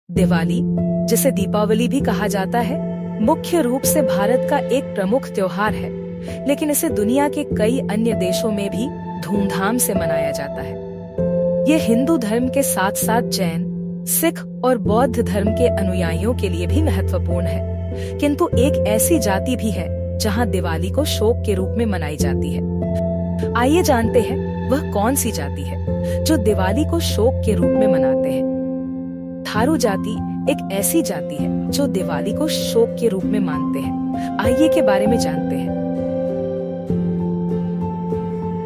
दिवाली, जिसे दीपावली भी कहा जाता है, मुख्य रूप से भारत का एक प्रमुख त्योहार है, लेकिन इसे दुनिया के कई अन्य देशों में भी धूमधाम से मनाया जाता है। ये हिंदू धर्म के साथ साथ जैन, सिख और बौद्ध धर्म के अनुयायियों के लिए भी महत्वपूर्ण है, किंतु एक ऐसी जाति भी है जहां दिवाली को शोक के रूप में मनाई जाती है। आइए जानते हैं वह कौन सी जाति है जो दिवाली को शोक के रूप में मनाते हैं। थारू जाति एक ऐसी जाति है जो दिवाली को शोक के रूप में मानते हैं। आइए के बारे में जानते हैं।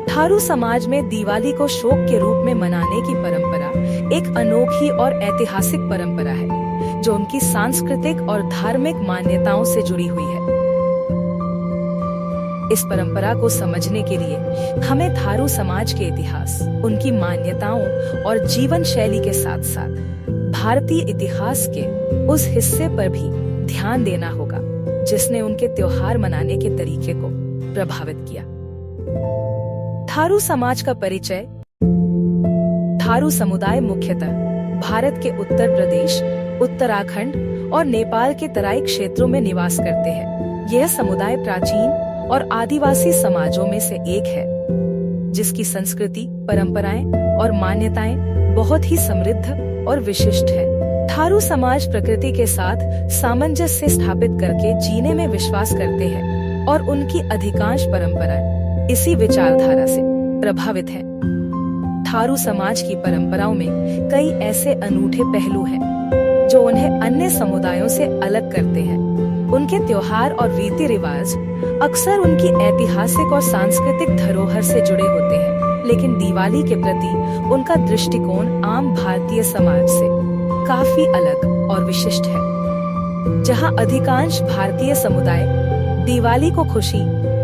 थारू समाज में दिवाली को शोक के रूप में मनाने की परंपरा एक अनोखी और ऐतिहासिक परंपरा है, जो उनकी सांस्कृतिक और धार्मिक मान्यताओं से जुड़ी हुई है। इस परंपरा को समझने के लिए हमें थारू समाज के इतिहास, उनकी मान्यताओं और जीवन शैली के साथ साथ भारतीय इतिहास के उस हिस्से पर भी ध्यान देना होगा जिसने उनके त्योहार मनाने के तरीके को प्रभावित किया। थारू समाज का परिचय। थारू समुदाय मुख्यतः भारत के उत्तर प्रदेश, उत्तराखंड और नेपाल के तराई क्षेत्रों में निवास करते हैं। यह समुदाय प्राचीन और आदिवासी समाजों में से एक है, जिसकी संस्कृति, परंपराएं और मान्यताएं बहुत ही समृद्ध और विशिष्ट है। थारू समाज प्रकृति के साथ सामंजस्य स्थापित करके जीने में विश्वास करते हैं और उनकी अधिकांश परंपराएं इसी विचारधारा से प्रभावित है। थारू समाज की परंपराओं में कई ऐसे अनूठे पहलू हैं जो उन्हें अन्य समुदायों से अलग करते हैं। उनके त्योहार और रीति रिवाज अक्सर उनकी ऐतिहासिक और सांस्कृतिक धरोहर से जुड़े होते हैं, लेकिन दिवाली के प्रति उनका दृष्टिकोण आम भारतीय समाज से काफी अलग और विशिष्ट है। जहां अधिकांश भारतीय समुदाय दिवाली को खुशी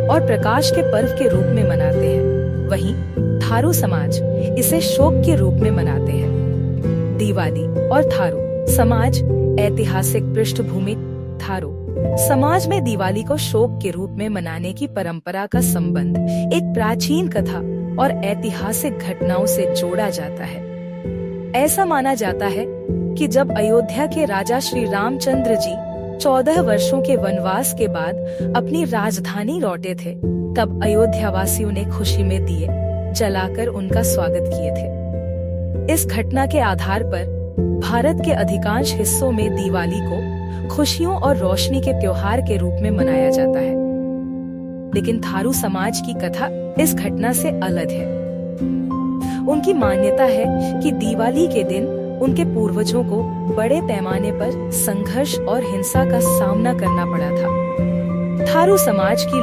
और प्रकाश के पर्व के रूप में मनाते हैं, वहीं थारू समाज इसे शोक के रूप में मनाते हैं। दिवाली और थारू समाज ऐतिहासिक पृष्ठभूमि। थारू समाज में दिवाली को शोक के रूप में मनाने की परंपरा का संबंध एक प्राचीन कथा और ऐतिहासिक घटनाओं से जोड़ा जाता है। ऐसा माना जाता है कि जब अयोध्या के राजा श्री रामचंद्र जी 14 वर्षों के वनवास के बाद अपनी राजधानी लौटे थे, तब अयोध्या वासियों ने खुशी में दिए जलाकर उनका स्वागत किए थे। इस घटना के आधार पर भारत के अधिकांश हिस्सों में दिवाली को खुशियों और रोशनी के त्योहार के रूप में मनाया जाता है, लेकिन थारू समाज की कथा इस घटना से अलग है। उनकी मान्यता है कि दिवाली के दिन उनके पूर्वजों को बड़े पैमाने पर संघर्ष और हिंसा का सामना करना पड़ा था। थारू समाज की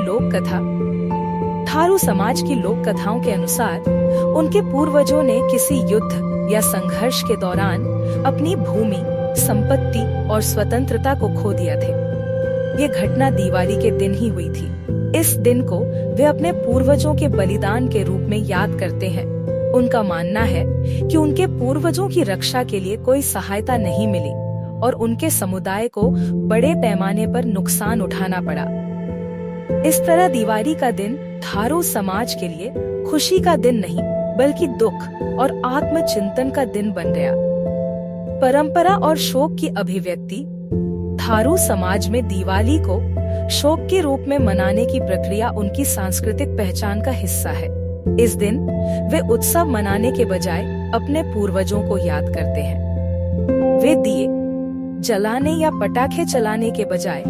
लोक कथाओं के अनुसार उनके पूर्वजों ने किसी युद्ध या संघर्ष के दौरान अपनी भूमि, संपत्ति और स्वतंत्रता को खो दिया थे। ये घटना दिवाली के दिन ही हुई थी। इस दिन को वे अपने पूर्वजों के बलिदान के रूप में याद करते हैं। उनका मानना है कि उनके पूर्वजों की रक्षा के लिए कोई सहायता नहीं मिली और उनके समुदाय को बड़े पैमाने पर नुकसान उठाना पड़ा। इस तरह दिवाली का दिन थारू समाज के लिए खुशी का दिन नहीं, बल्कि दुख और आत्मचिंतन का दिन बन गया। परंपरा और शोक की अभिव्यक्ति। थारू समाज में दिवाली को शोक के रूप में मनाने की प्रक्रिया उनकी सांस्कृतिक पहचान का हिस्सा है। इस दिन वे उत्सव मनाने के बजाय अपने पूर्वजों को याद करते हैं। वे दिए जलाने या पटाखे चलाने के बजाय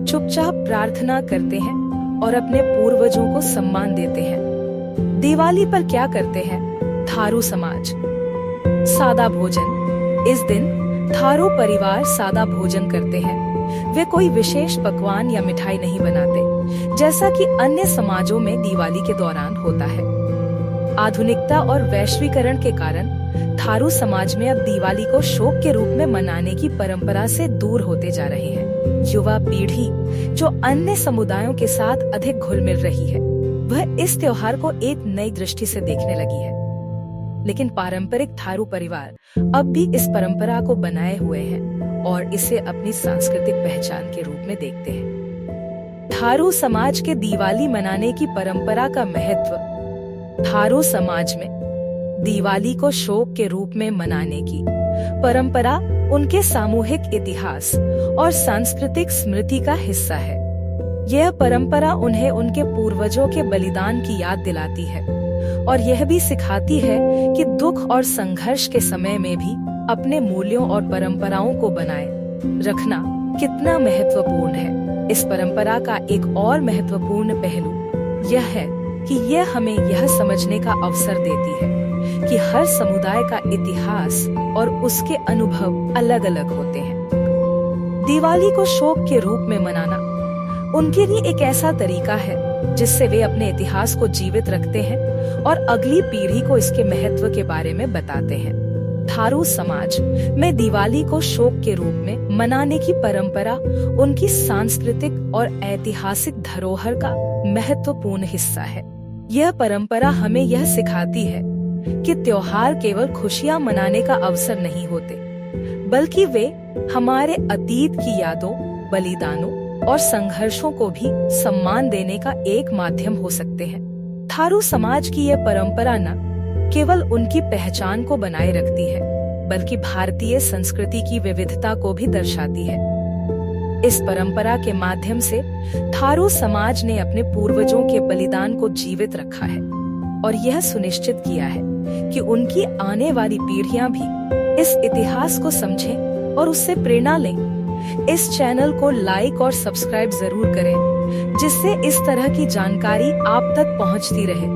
चुपचाप प्रार्थना करते हैं और अपने पूर्वजों को सम्मान देते हैं। दिवाली पर क्या करते हैं थारू समाज? सादा भोजन। इस दिन थारू परिवार सादा भोजन करते हैं। वे कोई विशेष पकवान या मिठाई नहीं बनाते, जैसा कि अन्य समाजों में दिवाली के दौरान होता है। आधुनिकता और वैश्वीकरण के कारण थारू समाज में अब दिवाली को शोक के रूप में मनाने की परंपरा से दूर होते जा रहे हैं। युवा पीढ़ी, जो अन्य समुदायों के साथ अधिक घुल मिल रही है, वह इस त्योहार को एक नई दृष्टि से देखने लगी है। लेकिन पारंपरिक थारू परिवार अब भी इस परंपरा को बनाए हुए हैं और इसे अपनी सांस्कृतिक पहचान के रूप में देखते हैं। थारू समाज के दिवाली मनाने की परंपरा का महत्व। थारू समाज में दिवाली को शोक के रूप में मनाने की परंपरा उनके सामूहिक इतिहास और सांस्कृतिक स्मृति का हिस्सा है। यह परंपरा उन्हें उनके पूर्वजों के बलिदान की याद दिलाती है और यह भी सिखाती है कि दुख और संघर्ष के समय में भी अपने मूल्यों और परंपराओं को बनाए रखना कितना महत्वपूर्ण है। इस परंपरा का एक और महत्वपूर्ण पहलू यह है कि यह हमें यह समझने का अवसर देती है कि हर समुदाय का इतिहास और उसके अनुभव अलग अलग होते हैं। दिवाली को शोक के रूप में मनाना उनके लिए एक ऐसा तरीका है जिससे वे अपने इतिहास को जीवित रखते हैं और अगली पीढ़ी को इसके महत्व के बारे में बताते हैं। थारू समाज में दिवाली को शोक के रूप में मनाने की परंपरा उनकी सांस्कृतिक और ऐतिहासिक धरोहर का महत्वपूर्ण हिस्सा है। यह परंपरा हमें यह सिखाती है कि त्योहार केवल खुशियां मनाने का अवसर नहीं होते, बल्कि वे हमारे अतीत की यादों, बलिदानों और संघर्षों को भी सम्मान देने का एक माध्यम हो सकते हैं। थारू समाज की यह परंपरा न केवल उनकी पहचान को बनाए रखती है, बल्कि भारतीय संस्कृति की विविधता को भी दर्शाती है। इस परंपरा के माध्यम से थारू समाज ने अपने पूर्वजों के बलिदान को जीवित रखा है और यह सुनिश्चित किया है कि उनकी आने वाली पीढ़ियां भी इस इतिहास को समझें और उससे प्रेरणा लें। इस चैनल को लाइक और सब्सक्राइब जरूर करें, जिससे इस तरह की जानकारी आप तक पहुंचती रहे।